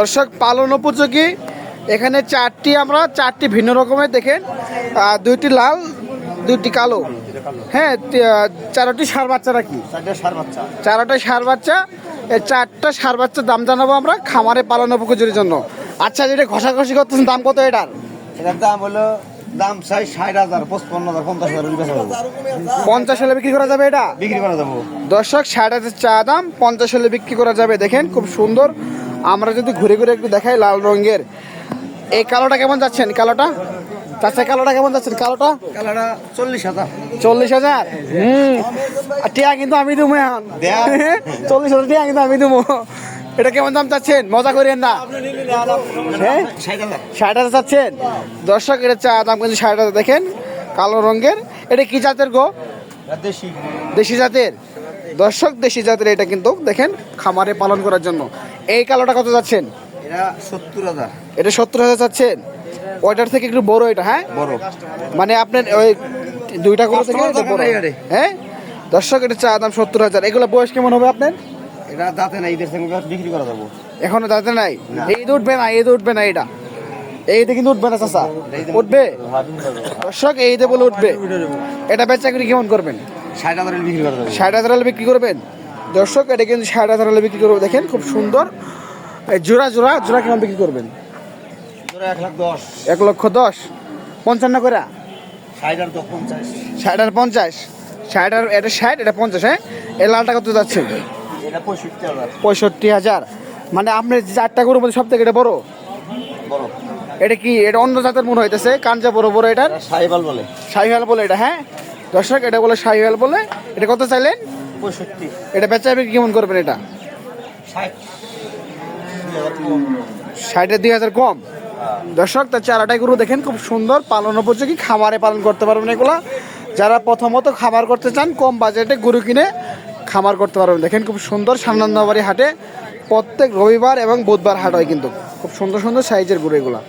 দর্শক পালন উপযোগী এখানে চারটি ভিন্ন রকমের দেখেন, দুইটি লাল দুইটি কালো। হ্যাঁ, চারটি ষাঁড় বাচ্চা নাকি? চারটাই ষাঁড় বাচ্চা। এই চারটা ষাঁড় বাচ্চার দাম জানাবো আমরা খামারে পালন উপযোগীর জন্য। আচ্ছা, যেটা ঘষাঘষি করতেছেন দাম কত এটার? এটার দাম হলো দাম চাই 60,000, 55,000, 50,000 50 হলে বিক্রি করা যাবে এটা? বিক্রি করা যাবো। দর্শক 60,000 চা দাম, 50 হলে বিক্রি করা যাবে। দেখেন খুব সুন্দর। আমরা যদি ঘুরে ঘুরে একটু দেখাই, লাল রঙের এই কালোটা কেমন যাচ্ছেন? কালোটা চাচা, কালোটা কেমন যাচ্ছেন? কালোটা 40,000। 40,000। টিয়া কিন্তু আমি দেবো এখন। 40,000 টিয়া কিন্তু আমি দেবো। এটা কেমন দাম চাচ্ছেন? মজা করেন না। 60,000 চাচ্ছেন? দর্শক এটা চা দাম কিন্তু 60,000। দেখেন কালো রঙের, এটা কি জাতের গো? দেশি জাতের। দর্শক দেশি জাতের এটা কিন্তু দেখেন খামারে পালন করার জন্য। এই কালোটা কত যাচ্ছেন? এটা 70,000। এটা 70,000 চাচ্ছেন। ওইটার থেকে একটু বড় এটা? হ্যাঁ, বড়। মানে আপনার ওই দুইটা গরু থেকে এটা বড়। হ্যাঁ দর্শক, এটা চা দাম 70,000। এগুলো বয়স কেমন হবে আপনার? এটা দাঁতে নাই, ঈদের সঙ্গে বিক্রি করা যাবো। এখনো দাঁতে নাই? ঈদ উঠবে না, ঈদ উঠবে না। এটা এইতে কিন্তু উঠবে না চাচা? উঠবে দর্শক, এইতে বলে উঠবে। এটা বেচা বিক্রি কেমন করবেন? 60,000 বিক্রি করা যাবে। 60,000 হলে বিক্রি করবেন। দর্শক এটা কিন্তু 60,000 হলে বিক্রি করবে। দেখেন খুব সুন্দর। জোড়া জোড়া জোড়া কেমন বিক্রি করবেন? 1,10,000। 1,10,000। 55 করে? 60,000, 60 আর 50। 60 আর এটা 60, এটা 50। হ্যাঁ, এই লালটা কত যাচ্ছে? এটা 65,000। 65,000। মানে আপনার চারটা গরুর মধ্যে সব থেকে এটা বড়? বড়। এটা কি এটা অন্য জাতের মনে হইতেছে? কাঞ্জা বড় বড় এটার? সাইবাল বলে। শাহিওয়াল বলে এটা? হ্যাঁ দর্শক, এটা বলে শাহিওয়াল বলে। এটা কত চাইলেন? 65। এটা বেচা বিক্রি কেমন করবেন? এটা 60 2,000 কম। দর্শক তার চারাটাই গরু দেখেন খুব সুন্দর, পালন উপযোগী, খামারে পালন করতে পারবেন এগুলা। যারা প্রথমত খামার করতে চান, কম বাজেটে গরু কিনে খামার করতে পারবেন। দেখেন খুব সুন্দর। সান্নান্দাবাড়ি হাটে প্রত্যেক রবিবার এবং বুধবার হাট হয়, কিন্তু খুব সুন্দর সুন্দর সাইজের গরু এগুলা।